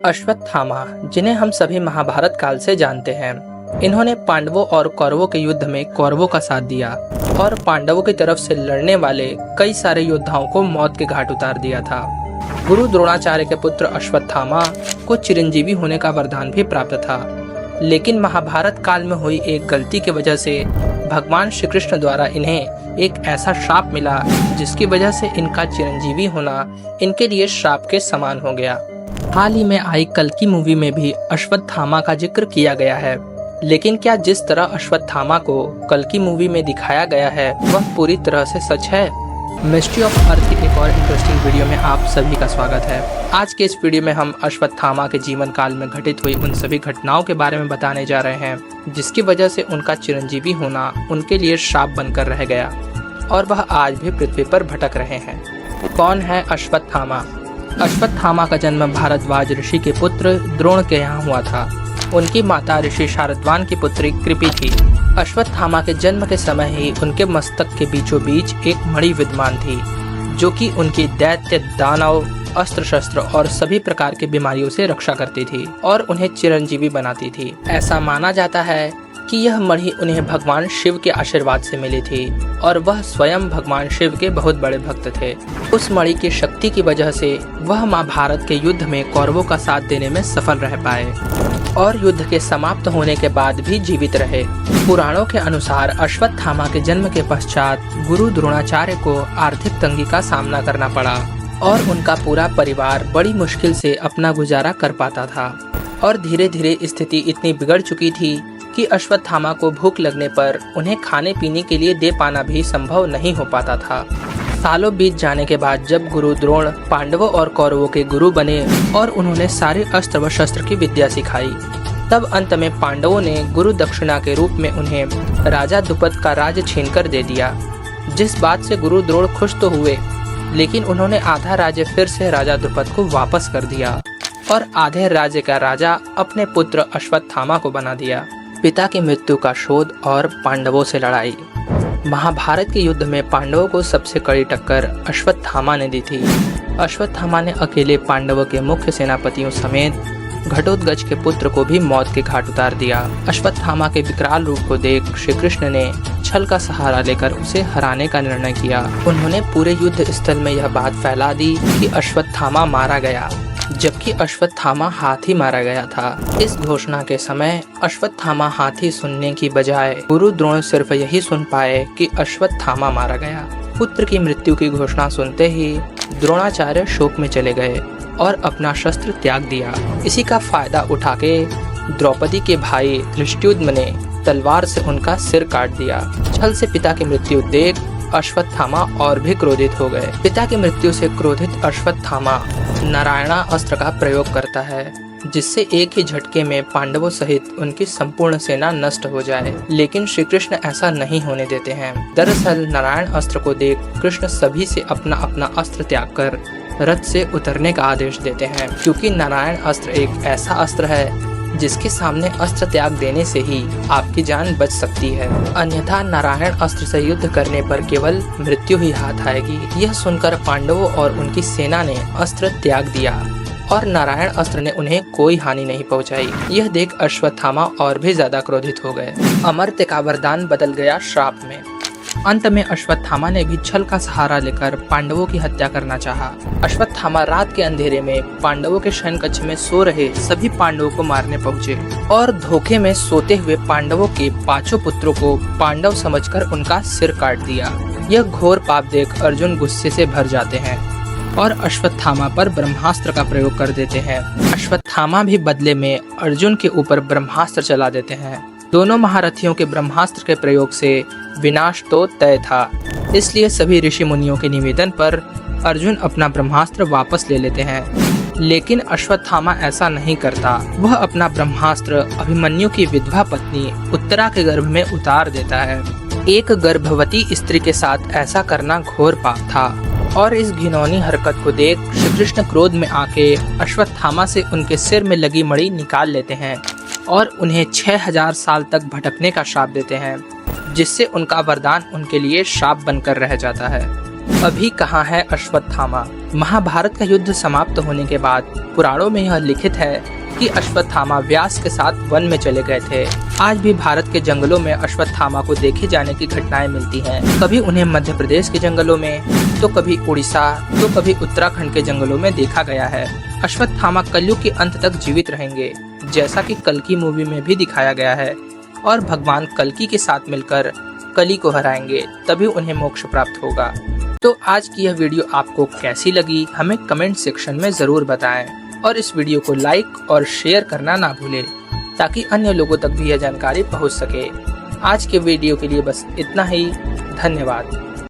अश्वत्थामा, जिन्हें हम सभी महाभारत काल से जानते हैं, इन्होंने पांडवों और कौरवों के युद्ध में कौरवों का साथ दिया और पांडवों की तरफ से लड़ने वाले कई सारे योद्धाओं को मौत के घाट उतार दिया था। गुरु द्रोणाचार्य के पुत्र अश्वत्थामा को चिरंजीवी होने का वरदान भी प्राप्त था, लेकिन महाभारत काल में हुई एक गलती की वजह से भगवान श्री कृष्ण द्वारा इन्हें एक ऐसा श्राप मिला जिसकी वजह से इनका चिरंजीवी होना इनके लिए श्राप के समान हो गया। हाल ही में आई कल्कि मूवी में भी अश्वत्थामा का जिक्र किया गया है, लेकिन क्या जिस तरह अश्वत्थामा को कल्कि मूवी में दिखाया गया है वह पूरी तरह से सच है? मिस्ट्री ऑफ अर्थ की एक और इंटरेस्टिंग वीडियो में आप सभी का स्वागत है। आज के इस वीडियो में हम अश्वत्थामा के जीवन काल में घटित हुई उन सभी घटनाओं के बारे में बताने जा रहे हैं जिसकी वजह से उनका चिरंजीवी होना उनके लिए श्राप बनकर रह गया और वह आज भी पृथ्वी पर भटक रहे हैं। कौन है अश्वत्थामा? अश्वत्थामा का जन्म भारद्वाज ऋषि के पुत्र द्रोण के यहाँ हुआ था। उनकी माता ऋषि शारद्वान की पुत्री कृपि थी। अश्वत्थामा के जन्म के समय ही उनके मस्तक के बीचों बीच एक मणि विद्यमान थी, जो कि उनकी दैत्य, दानव, अस्त्र शस्त्र और सभी प्रकार की बीमारियों से रक्षा करती थी और उन्हें चिरंजीवी बनाती थी। ऐसा माना जाता है कि यह मणि उन्हें भगवान शिव के आशीर्वाद से मिली थी और वह स्वयं भगवान शिव के बहुत बड़े भक्त थे। उस मणि की शक्ति की वजह से वह महाभारत के युद्ध में कौरवों का साथ देने में सफल रह पाए और युद्ध के समाप्त होने के बाद भी जीवित रहे। पुराणों के अनुसार अश्वत्थामा के जन्म के पश्चात गुरु द्रोणाचार्य को आर्थिक तंगी का सामना करना पड़ा और उनका पूरा परिवार बड़ी मुश्किल से अपना गुजारा कर पाता था और धीरे धीरे स्थिति इतनी बिगड़ चुकी थी कि अश्वत्थामा को भूख लगने पर उन्हें खाने पीने के लिए दे पाना भी संभव नहीं हो पाता था। सालों बीत जाने के बाद जब गुरु द्रोण पांडवों और कौरवों के गुरु बने और उन्होंने सारे अस्त्र व शस्त्र की विद्या सिखाई, तब अंत में पांडवों ने गुरु दक्षिणा के रूप में उन्हें राजा द्रुपद का राज छीनकर दे दिया। जिस बात से गुरु द्रोण खुश तो हुए, लेकिन उन्होंने आधा राज्य फिर से राजा द्रुपद को वापस कर दिया और आधे राज्य का राजा अपने पुत्र अश्वत्थामा को बना दिया। पिता की मृत्यु का शोध और पांडवों से लड़ाई। महाभारत के युद्ध में पांडवों को सबसे कड़ी टक्कर अश्वत्थामा ने दी थी। अश्वत्थामा ने अकेले पांडवों के मुख्य सेनापतियों समेत घटोत्कच के पुत्र को भी मौत के घाट उतार दिया। अश्वत्थामा के विकराल रूप को देख श्री कृष्ण ने छल का सहारा लेकर उसे हराने का निर्णय किया। उन्होंने पूरे युद्ध स्थल में यह बात फैला दी कि अश्वत्थामा मारा गया, जबकि अश्वत्थामा हाथी मारा गया था। इस घोषणा के समय अश्वत्थामा हाथी सुनने की बजाय गुरु द्रोण सिर्फ यही सुन पाए कि अश्वत्थामा मारा गया। पुत्र की मृत्यु की घोषणा सुनते ही द्रोणाचार्य शोक में चले गए और अपना शस्त्र त्याग दिया। इसी का फायदा उठा के द्रौपदी के भाई धृष्टद्युम्न ने तलवार से उनका सिर काट दिया। छल से पिता की मृत्यु देख अश्वत्थामा और भी क्रोधित हो गए। पिता की मृत्यु से क्रोधित अश्वत्थामा नारायणा अस्त्र का प्रयोग करता है, जिससे एक ही झटके में पांडवों सहित उनकी संपूर्ण सेना नष्ट हो जाए, लेकिन श्री कृष्ण ऐसा नहीं होने देते हैं। दरअसल नारायण अस्त्र को देख कृष्ण सभी से अपना अपना अस्त्र त्याग कर रथ से उतरने का आदेश देते हैं, क्योंकि नारायण अस्त्र एक ऐसा अस्त्र है जिसके सामने अस्त्र त्याग देने से ही आपकी जान बच सकती है, अन्यथा नारायण अस्त्र से युद्ध करने पर केवल मृत्यु ही हाथ आएगी। यह सुनकर पांडवों और उनकी सेना ने अस्त्र त्याग दिया और नारायण अस्त्र ने उन्हें कोई हानि नहीं पहुंचाई। यह देख अश्वत्थामा और भी ज्यादा क्रोधित हो गए। अमर्त्य का वरदान बदल गया श्राप में। अंत में अश्वत्थामा ने भी छल का सहारा लेकर पांडवों की हत्या करना चाहा। अश्वत्थामा रात के अंधेरे में पांडवों के शयन कक्ष में सो रहे सभी पांडवों को मारने पहुंचे और धोखे में सोते हुए पांडवों के 5 पुत्रों को पांडव समझकर उनका सिर काट दिया। यह घोर पाप देख अर्जुन गुस्से से भर जाते हैं और अश्वत्थामा पर ब्रह्मास्त्र का प्रयोग कर देते हैं। अश्वत्थामा भी बदले में अर्जुन के ऊपर ब्रह्मास्त्र चला देते हैं। दोनों महारथियों के ब्रह्मास्त्र के प्रयोग से विनाश तो तय था, इसलिए सभी ऋषि मुनियों के निवेदन पर अर्जुन अपना ब्रह्मास्त्र वापस ले लेते हैं, लेकिन अश्वत्थामा ऐसा नहीं करता। वह अपना ब्रह्मास्त्र अभिमन्यु की विधवा पत्नी उत्तरा के गर्भ में उतार देता है। एक गर्भवती स्त्री के साथ ऐसा करना घोर पाप था और इस घिनौनी हरकत को देख श्री कृष्ण क्रोध में आके अश्वत्थामा से उनके सिर में लगी मणि निकाल लेते हैं और उन्हें 6000 साल तक भटकने का श्राप देते हैं, जिससे उनका वरदान उनके लिए श्राप बनकर रह जाता है। अभी कहाँ है अश्वत्थामा? महाभारत का युद्ध समाप्त होने के बाद पुराणों में यह लिखित है कि अश्वत्थामा व्यास के साथ वन में चले गए थे। आज भी भारत के जंगलों में अश्वत्थामा को देखे जाने की घटनाएं मिलती हैं। कभी उन्हें मध्य प्रदेश के जंगलों में, तो कभी उड़ीसा, तो कभी उत्तराखंड के जंगलों में देखा गया है। अश्वत्थामा कलयुग के अंत तक जीवित रहेंगे, जैसा कि कल्कि मूवी में भी दिखाया गया है, और भगवान कल्कि के साथ मिलकर कली को हराएंगे, तभी उन्हें मोक्ष प्राप्त होगा। तो आज की यह वीडियो आपको कैसी लगी हमें कमेंट सेक्शन में जरूर बताएं, और इस वीडियो को लाइक और शेयर करना ना भूलें ताकि अन्य लोगों तक भी यह जानकारी पहुंच सके। आज के वीडियो के लिए बस इतना ही। धन्यवाद।